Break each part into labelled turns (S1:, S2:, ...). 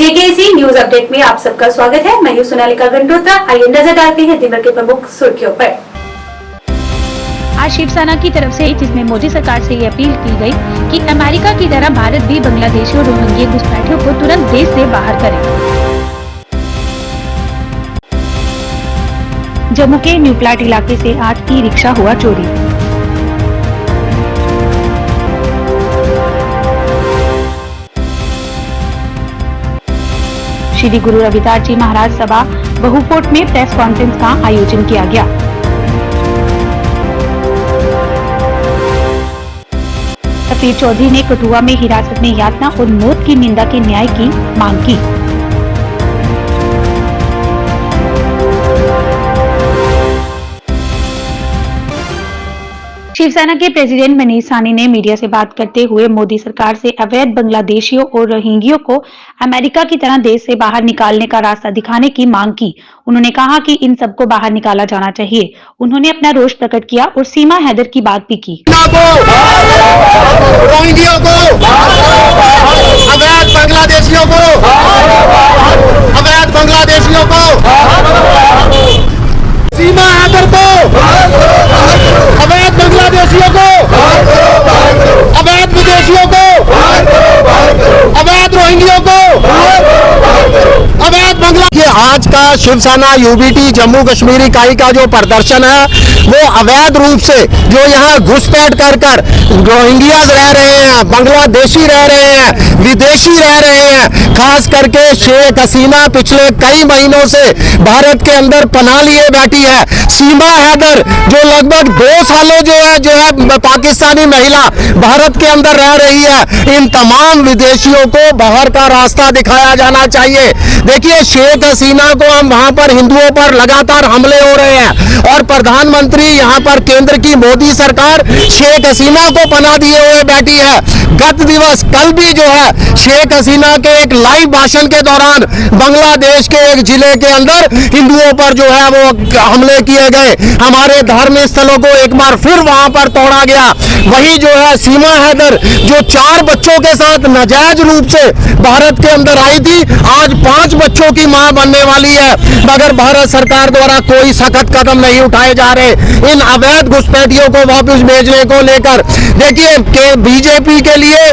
S1: KKC news update में आप सबका स्वागत है। मैं हूं सोनालिका गंडोत्रा। आइए नजर डालते हैं दिन भर के प्रमुख सुर्खियों पर।
S2: आज शिवसेना की तरफ से जिसमें मोदी सरकार से ये अपील की गई कि अमेरिका की तरह भारत भी बांग्लादेशी और रोहिंग्या घुसपैठियों को तुरंत देश से बाहर करे। जम्मू के न्यू प्लाट इलाके से आज ई रिक्शा हुआ चोरी। श्री गुरु रविदास जी महाराज सभा बहुपोट में प्रेस कॉन्फ्रेंस का आयोजन किया गया। सफीर चौधरी ने कठुआ में हिरासत में यातना और मौत की निंदा के न्याय की मांग की। शिवसेना के प्रेसिडेंट मनीष साहनी ने मीडिया से बात करते हुए मोदी सरकार से अवैध बांग्लादेशियों और रोहिंग्यों को अमेरिका की तरह देश से बाहर निकालने का रास्ता दिखाने की मांग की। उन्होंने कहा कि इन सबको बाहर निकाला जाना चाहिए। उन्होंने अपना रोष प्रकट किया और सीमा हैदर की बात भी की।
S3: रोहिंग्यों को, अवैध बांग्लादेशियों को, अवैध बांग्लादेशियों को, सीमा हैदर को, अवैध बांग्लादेशियों को, अवैध विदेशियों को, अवैध रोहिंग्यों को, अवैध बांग्ला। ये आज का शिवसेना यूबीटी जम्मू कश्मीर इकाई का जो प्रदर्शन है वो अवैध रूप से जो यहाँ घुसपैठ कर रोहिंग्या रह रहे हैं, बांग्लादेशी रह रहे हैं, विदेशी रह रहे हैं, खास करके शेख हसीना पिछले कई महीनों से भारत के अंदर पनाह लिए बैठी है। सीमा हैदर जो लगभग 2 सालों जो है पाकिस्तानी महिला भारत के अंदर रह रही है। इन तमाम विदेशियों को बाहर का रास्ता दिखाया जाना चाहिए। देखिए, शेख हसीना को हम वहां पर हिंदुओं पर लगातार हमले हो रहे हैं और प्रधानमंत्री यहां पर केंद्र की मोदी सरकार शेख हसीना को पनाह दिए हुए बैठी है। गत दिवस कल भी जो है शेख हसीना के एक लाइव भाषण के दौरान बांग्लादेश के एक जिले के अंदर हिंदुओं पर जो है वो हमले किए गए। हमारे धार्मिक स्थलों को एक बार फिर वहां पर तोड़ा गया। वही जो है सीमा हैदर जो 4 बच्चों के साथ नाजायज रूप से भारत के अंदर आई थी, आज 5 बच्चों की मां बनने वाली है, मगर भारत सरकार द्वारा कोई सख्त कदम नहीं उठाए जा रहे इन अवैध घुसपैठियों को वापस भेजने को लेकर। देखिए कि बीजेपी के लिए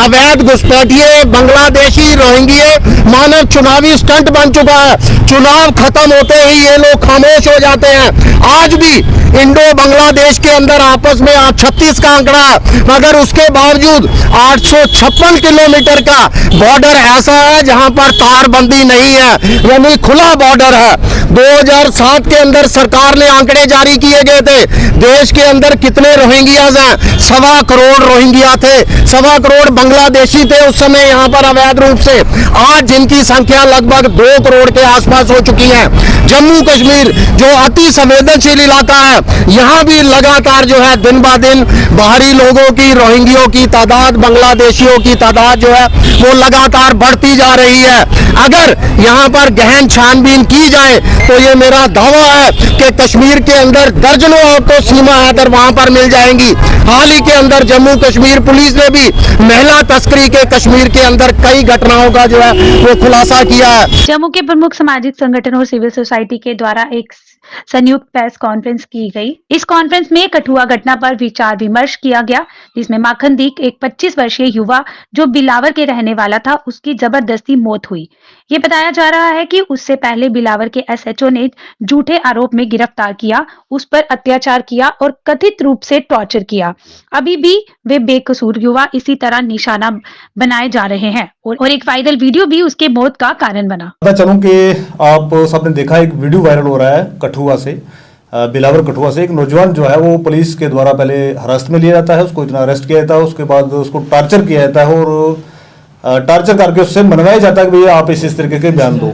S3: अवैध घुसपैठिए बांग्लादेशी रोहिंग्या मानव चुनावी स्टंट बन चुका है। चुनाव खत्म होते ही ये लोग खामोश हो जाते हैं। आज भी इंडो बांग्लादेश के अंदर आपस में 36 का आंकड़ा है, मगर उसके बावजूद 856 किलोमीटर का बॉर्डर ऐसा है जहां पर तारबंदी नहीं है, यानी खुला बॉर्डर है। 2007 के अंदर सरकार ने आंकड़े जारी किए गए थे, देश के अंदर कितने रोहिंग्याज हैं, 1.25 करोड़ रोहिंग्या थे, 1.25 करोड़ बांग्लादेशी थे उस समय यहाँ पर अवैध रूप से। आज जिनकी संख्या लगभग 2 करोड़ के आसपास हो चुकी है। जम्मू कश्मीर जो अति संवेदनशील इलाका है, यहाँ भी लगातार जो है दिन ब दिन बाहरी लोगों की, रोहिंग्यों की तादाद, बांग्लादेशियों की तादाद जो है वो लगातार बढ़ती जा रही है। अगर यहाँ पर गहन छानबीन की जाए तो ये मेरा दावा है कि कश्मीर के अंदर दर्जनों आपको सीमा हैदर वहां पर मिल जाएंगी। हाल ही के अंदर जम्मू कश्मीर पुलिस ने भी महिला तस्करी के कश्मीर के अंदर कई घटनाओं का जो है वो खुलासा किया है।
S2: जम्मू के प्रमुख सामाजिक संगठन और सिविल सोसाइटी के द्वारा एक संयुक्त प्रेस कॉन्फ्रेंस की गई। इस कॉन्फ्रेंस में कठुआ घटना पर विचार विमर्श किया गया, जिसमें माखनदीक एक 25 वर्षीय युवा जो बिलावर के रहने वाला था, उसकी जबरदस्ती मौत हुई। ये बताया जा रहा है कि उससे पहले बिलावर के एसएचओ ने झूठे आरोप में गिरफ्तार किया, उस पर अत्याचार किया और कथित रूप से टॉर्चर किया। अभी भी वे बेकसूर युवा इसी तरह निशाना बनाए जा रहे हैं और एक वायरल वीडियो भी उसके मौत का कारण बना।
S4: पता चलूं कि आप सबने देखा एक वीडियो वायरल हो रहा है कठुआ से, बिलावर कठुआ से। एक नौजवान जो है वो पुलिस के द्वारा पहले हिरासत में लिया जाता है, उसको इतना अरेस्ट किया जाता है, उसके बाद उसको टॉर्चर किया जाता है और टॉर्चर करके उससे मनवाया जाता है कि भैया आप इस तरीके के बयान दो,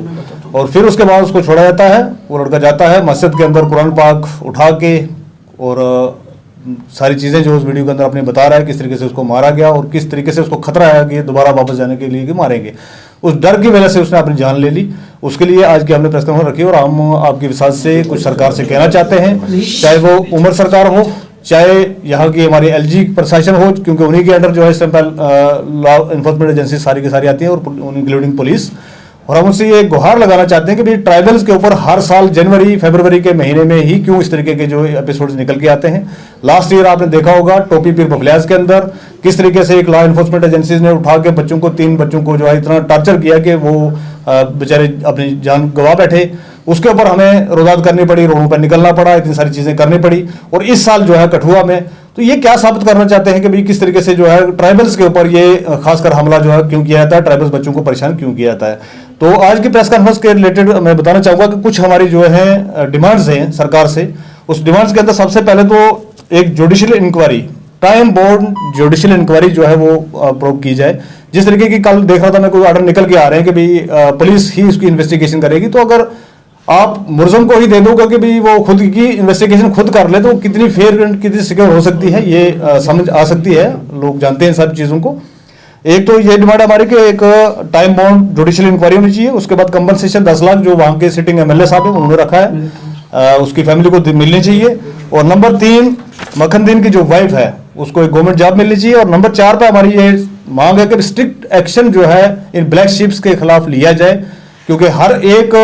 S4: और फिर उसके बाद उसको छोड़ा जाता है। वो लड़का जाता है मस्जिद के अंदर कुरान पाक उठा के और सारी चीज़ें जो उस वीडियो के अंदर आपने बता रहा है किस तरीके से उसको मारा गया और किस तरीके से उसको खतरा है कि दोबारा वापस जाने के लिए कि मारेंगे। उस डर की वजह से उसने अपनी जान ले ली। उसके लिए आज की हमने प्रेस कॉन्फ्रेंस रखी और हम आपकी विशाल से कुछ सरकार से कहना चाहते हैं, चाहे वो उमर सरकार हो, चाहे यहाँ की हमारी एलजी प्रशासन हो, क्योंकि उन्हीं के अंडर जो है लॉ इन्फोर्समेंट एजेंसी सारी की सारी आती है और इंक्लूडिंग पुलिस। और हम उनसे ये गुहार लगाना चाहते हैं कि भाई ट्राइबल्स के ऊपर हर साल जनवरी फरवरी के महीने में ही क्यों इस तरीके के जो एपिसोड्स निकल के आते हैं। लास्ट ईयर आपने देखा होगा टोपी पीर बफलियाज के अंदर किस तरीके से एक लॉ एनफोर्समेंट एजेंसीज ने उठा के बच्चों को 3 बच्चों को जो है इतना टॉर्चर किया कि वो बेचारे अपनी जान गंवा बैठे। उसके ऊपर हमें रोदात करनी पड़ी, रोडों पर निकलना पड़ा, इतनी सारी चीजें करनी पड़ी। और इस साल जो है कठुआ में तो ये क्या साबित करना चाहते हैं कि भाई किस तरीके से जो है ट्राइबल्स के ऊपर ये खासकर हमला जो है क्यों किया जाता है, ट्राइबल्स बच्चों को परेशान क्यों किया जाता है। तो आज की प्रेस कॉन्फ्रेंस के रिलेटेड मैं बताना चाहूंगा कि कुछ हमारी जो है डिमांड्स हैं सरकार से। उस डिमांड्स के अंदर सबसे पहले तो एक judicial inquiry, time bound judicial inquiry जो है वो प्रोव की जाए। जिस तरीके की कल देख रहा था मैं, कोई ऑर्डर निकल के आ रहे हैं कि भाई पुलिस ही उसकी इन्वेस्टिगेशन करेगी। तो अगर आप मुलजिम को ही दे दो कि भाई वो खुद की इन्वेस्टिगेशन खुद कर ले तो कितनी फेयर एंड कितनी सिक्योर हो सकती है, ये समझ आ सकती है। लोग जानते हैं सब चीज़ों को। एक तो ये डिमांड हमारी कि एक टाइम बाउंड जुडिशियल इंक्वायरी होनी चाहिए। उसके बाद कंपनसेशन 10 लाख जो वहाँ के सिटिंग एमएलए साहब है उन्होंने रखा है, उसकी फैमिली को मिलनी चाहिए। और नंबर 3, मखनदीन की जो वाइफ है उसको एक गवर्नमेंट जॉब मिलनी चाहिए। और नंबर 4 पे हमारी ये मांग है कि स्ट्रिक्ट एक्शन जो है इन ब्लैक शिप्स के खिलाफ लिया जाए, क्योंकि हर एक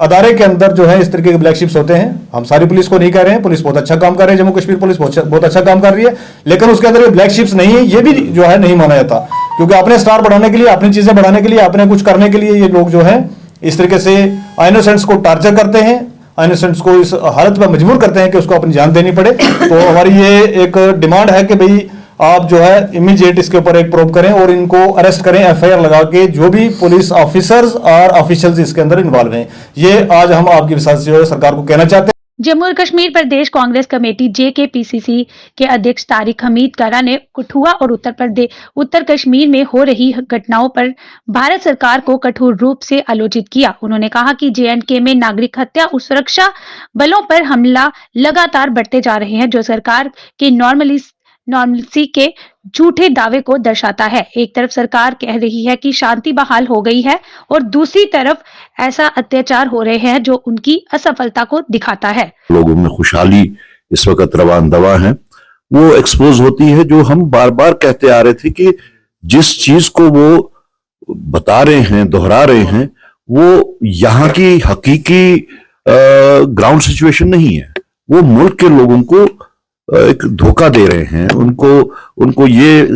S4: अदारे के अंदर जो है इस तरीके के ब्लैक शिप्स होते हैं। हम सारी पुलिस को नहीं कह रहे हैं, पुलिस बहुत अच्छा काम कर रहे हैं, जम्मू कश्मीर पुलिस बहुत अच्छा काम कर रही है, लेकिन उसके अंदर ये ब्लैक शिप्स नहीं है, ये भी जो है नहीं माना जाता। क्योंकि अपने स्टार बढ़ाने के लिए, अपनी चीजें बढ़ाने के लिए, अपने कुछ करने के लिए ये लोग जो है इस तरीके से इनोसेंट्स को टार्चर करते हैं, इनोसेंट्स को इस हालत में मजबूर करते हैं कि उसको अपनी जान देनी पड़े। तो हमारी ये एक डिमांड है कि भाई आप जो है इमीडिएट इसके ऊपर एक प्रोब करें और इनको अरेस्ट करें, एफआईआर लगा के, जो भी पुलिस ऑफिसर्स और ऑफिशियल्स इसके अंदर इन्वॉल्व हैं। ये आज हम आपकी विशाल से जो है सरकार को कहना चाहते हैं।
S2: जम्मू और कश्मीर प्रदेश कांग्रेस कमेटी JKPCC के अध्यक्ष तारिक हमीद कारा ने कठुआ और उत्तर कश्मीर में हो रही घटनाओं पर भारत सरकार को कठोर रूप से आलोचित किया। उन्होंने कहा कि JNK में नागरिक हत्या और सुरक्षा बलों पर हमला लगातार बढ़ते जा रहे हैं, जो सरकार के नॉर्मलिसी के झूठे दावे को दर्शाता है। एक तरफ सरकार कह रही है कि शांति बहाल हो गई है और दूसरी तरफ ऐसा अत्याचार हो रहे हैं जो उनकी असफलता को दिखाता है।
S5: लोगों में खुशहाली इस वक्त रवान दवा है, वो एक्सपोज होती है। जो हम बार बार कहते आ रहे थे कि जिस चीज को वो बता रहे हैं, दोहरा रहे हैं, वो यहाँ की हकीकी ग्राउंड सिचुएशन नहीं है। वो मुल्क के लोगों को एक धोखा दे रहे हैं, उनको ये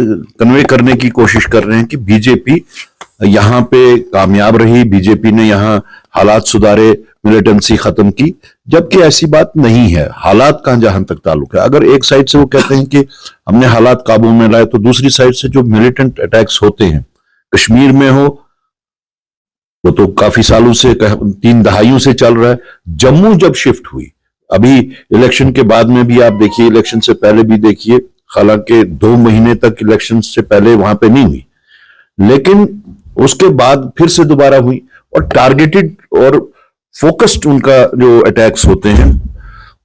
S5: कन्वे करने की कोशिश कर रहे हैं कि बीजेपी यहाँ पे कामयाब रही, बीजेपी ने यहाँ हालात सुधारे, मिलिटेंसी खत्म की, जबकि ऐसी बात नहीं है। हालात का जहां तक ताल्लुक है, अगर एक साइड से वो कहते हैं कि हमने हालात काबू में लाए, तो दूसरी साइड से जो मिलिटेंट अटैक्स होते हैं, कश्मीर में हो वो तो काफी सालों से, 3 दहाइयों से चल रहा है। जम्मू जब शिफ्ट हुई, अभी इलेक्शन के बाद में भी आप देखिए, इलेक्शन से पहले भी देखिए, हालांकि 2 महीने तक इलेक्शन से पहले वहां पे नहीं हुई, लेकिन उसके बाद फिर से दोबारा हुई। और टारगेटेड और फोकस्ड उनका जो अटैक्स होते हैं,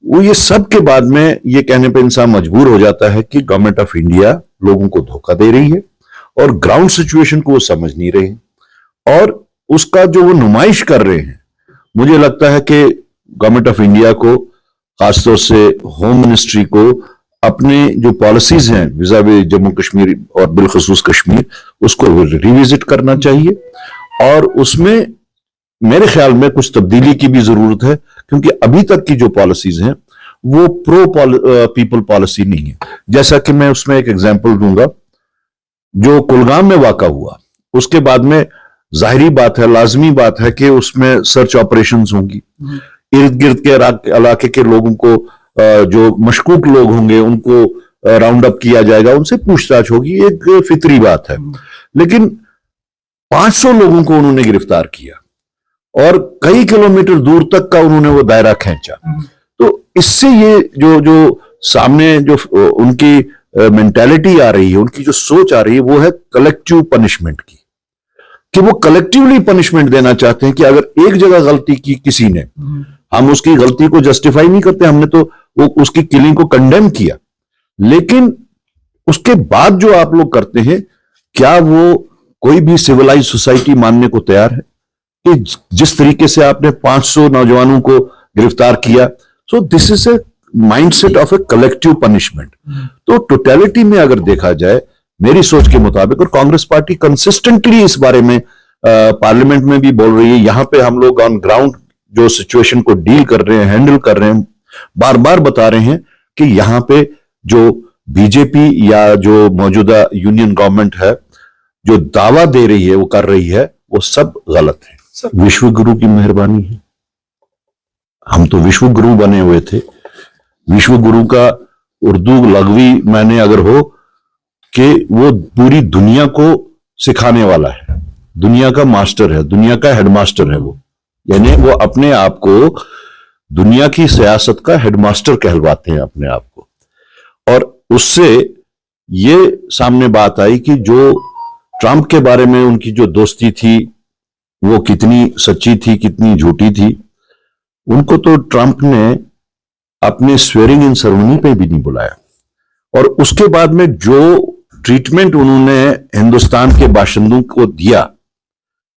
S5: वो ये सब के बाद में ये कहने पे इंसान मजबूर हो जाता है कि गवर्नमेंट ऑफ इंडिया लोगों को धोखा दे रही है और ग्राउंड सिचुएशन को वो समझ नहीं रहे हैं। और उसका जो वो नुमाइश कर रहे हैं, मुझे लगता है कि गवर्नमेंट ऑफ इंडिया को, खासतौर से होम मिनिस्ट्री को, अपने जो पॉलिसीज हैं विज़ावी जम्मू कश्मीर और बिलखसूस कश्मीर, उसको रिविजिट करना चाहिए। और उसमें मेरे ख्याल में कुछ तब्दीली की भी जरूरत है, क्योंकि अभी तक की जो पॉलिसीज हैं वो प्रो पीपल पॉलिसी नहीं है। जैसा कि मैं उसमें एक एग्जांपल दूंगा, जो कुलगाम में वाक़ा हुआ, उसके बाद में जाहिरी बात है, लाजमी बात है कि उसमें सर्च ऑपरेशंस होंगी, इर्द गिर्द के इलाके के लोगों को, जो मशकूक लोग होंगे उनको राउंड अप किया जाएगा, उनसे पूछताछ होगी, एक फितरी बात है। लेकिन 500 लोगों को उन्होंने गिरफ्तार किया और कई किलोमीटर दूर तक का उन्होंने वो दायरा खींचा। तो इससे ये जो सामने जो उनकी मेंटालिटी आ रही है, उनकी जो सोच आ रही है, वो है कलेक्टिव पनिशमेंट की, कि वो कलेक्टिवली पनिशमेंट देना चाहते हैं कि अगर एक जगह गलती की किसी ने, हम उसकी गलती को जस्टिफाई नहीं करते, हमने तो वो उसकी किलिंग को कंडेम किया, लेकिन उसके बाद जो आप लोग करते हैं, क्या वो कोई भी सिविलाइज सोसाइटी मानने को तैयार है कि जिस तरीके से आपने 500 नौजवानों को गिरफ्तार किया? So this is a mindset of a collective punishment. तो टोटलिटी में अगर देखा जाए, मेरी सोच के मुताबिक, और कांग्रेस पार्टी कंसिस्टेंटली इस बारे में पार्लियामेंट में भी बोल रही है, यहाँ पे हम लोग ऑन ग्राउंड जो सिचुएशन को डील कर रहे हैं, हैंडल कर रहे हैं, बार बार बता रहे हैं कि यहाँ पे जो बीजेपी या जो मौजूदा यूनियन गवर्नमेंट है जो दावा दे रही है, वो कर रही है, वो सब गलत है। विश्व गुरु की मेहरबानी है, हम तो विश्व गुरु बने हुए थे। विश्व गुरु का उर्दू लग़वी माने अगर हो कि वो पूरी दुनिया को सिखाने वाला है, दुनिया का मास्टर है, दुनिया का हेडमास्टर है वो, यानी वो अपने आप को दुनिया की सियासत का हेडमास्टर कहलवाते हैं अपने आप को। और उससे ये सामने बात आई कि जो ट्रंप के बारे में उनकी जो दोस्ती थी वो कितनी सच्ची थी, कितनी झूठी थी। उनको तो ट्रंप ने अपने स्वेरिंग इन सेरेमनी पे भी नहीं बुलाया, और उसके बाद में जो ट्रीटमेंट उन्होंने हिंदुस्तान के बाशिंदों को दिया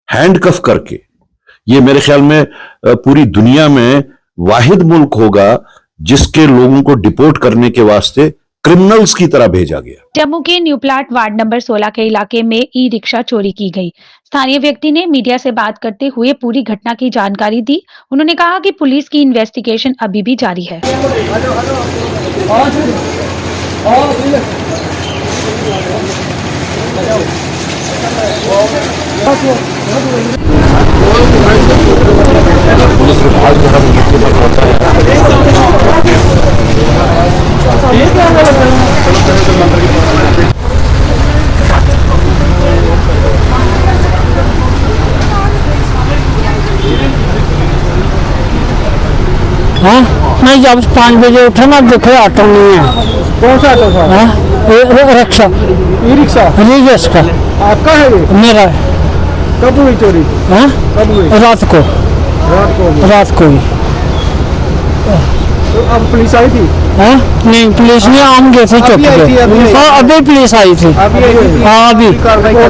S5: हैंडकफ करके, ये मेरे ख्याल में पूरी दुनिया में वाहिद मुल्क होगा जिसके लोगों को डिपोर्ट करने के वास्ते क्रिमिनल्स की तरह भेजा गया।
S2: जम्मू के न्यू प्लाट वार्ड नंबर 16 के इलाके में ई रिक्शा चोरी की गई। स्थानीय व्यक्ति ने मीडिया से बात करते हुए पूरी घटना की जानकारी दी। उन्होंने कहा कि पुलिस की इन्वेस्टिगेशन अभी भी जारी है।
S6: हाँ, मैं जब 5 बजे उठा ना, देखो ऑटो नहीं है।
S7: कौन सा ऑटो था?
S6: रिक्शा,
S7: ई रिक्शा
S6: रिजस का।
S7: आपका है ये?
S6: मेरा है।
S7: कब हुई चोरी?
S6: हाँ,
S7: कब हुई?
S6: रात को ही।
S7: तो अब पुलिस आई थी?
S6: हाँ, नहीं पुलिस नहीं, आम गए थे चौक पे। हाँ, अभी पुलिस आई थी। हाँ, अभी
S7: कर ली है?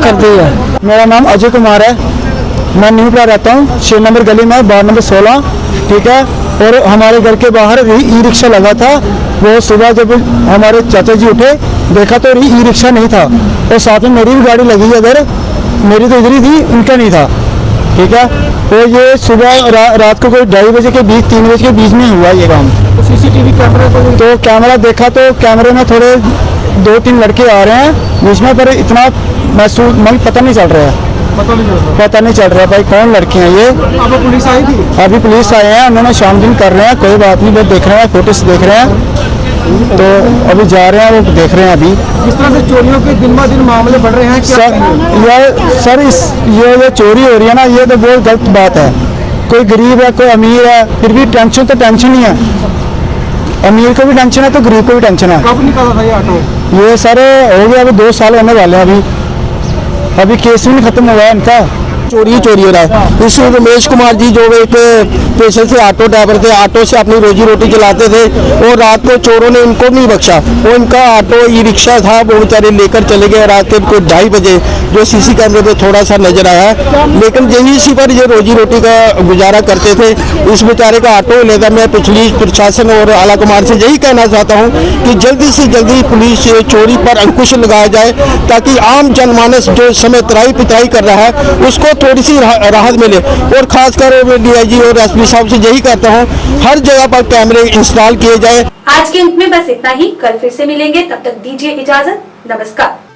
S6: कर दी है।
S8: मेरा नाम अजय कुमार है, मैं न्यू प्लाट रहता हूँ, 6 नंबर गली में, वार्ड नंबर 16, ठीक है। और हमारे घर के बाहर ई रिक्शा लगा था। वो सुबह जब हमारे चाचा जी उठे, देखा तो ई रिक्शा नहीं था, और साथ में मेरी भी गाड़ी लगी है इधर, मेरी तो इधर ही थी, उनका नहीं था, ठीक है। तो ये सुबह रात को कोई 2:30 बजे के बीच, 3 बजे के बीच में हुआ ये काम।
S7: सीसीटीवी कैमरा
S8: तो कैमरा देखा तो कैमरे में थोड़े 2-3 लड़के आ रहे हैं जिसमें, पर इतना महसूस नहीं, पता नहीं चल रहा है, पता नहीं चल रहा भाई कौन लड़के हैं ये।
S7: अब पुलिस आई थी?
S8: अभी पुलिस आए हैं, उन्होंने छानबीन कर रहे हैं, कोई बात नहीं, वो देख रहे हैं, फोटोस देख रहे हैं, तो अभी जा रहे हैं, वो देख रहे हैं अभी।
S7: किस तरह से चोरियों के दिन ब दिन मामले बढ़ रहे हैं?
S8: ये चोरी हो रही है ना, ये तो बहुत गलत बात है। कोई गरीब है, कोई अमीर है, फिर भी टेंशन तो टेंशन ही है। अमीर को भी टेंशन है तो गरीब को भी टेंशन है।
S7: कब निकाला था ये ऑटो?
S8: ये सर हो गया, अभी 2 साल होने वाले हैं। अभी केस भी नहीं खत्म हुआ है इनका। चोरी हो रहा है। इस रमेश कुमार जी जो एक पेशे से ऑटो ड्राइवर थे, ऑटो से अपनी रोजी रोटी चलाते थे, और रात को चोरों ने इनको नहीं बख्शा। वो इनका ऑटो ई रिक्शा था, वो बेचारे लेकर चले गए रात के कोई 2:30 बजे, जो सीसी कैमरे पे थोड़ा सा नजर आया। लेकिन यही इसी पर ये रोजी रोटी का गुजारा करते थे। इस बेचारे का ऑटो लेता। मैं पिछली प्रशासन और आला कुमार से यही कहना चाहता हूँ कि जल्दी से जल्दी पुलिस चोरी पर अंकुश लगाया जाए, ताकि आम जनमानस जो समय त्राही पित्राही कर रहा है उसको थोड़ी सी राहत मिले। और खासकर DIG और SP साहब से यही कहता हूँ, हर जगह पर कैमरे इंस्टॉल किए जाए।
S1: आज के अंत में बस इतना ही। कल फिर से मिलेंगे, तब तक दीजिए इजाजत। नमस्कार।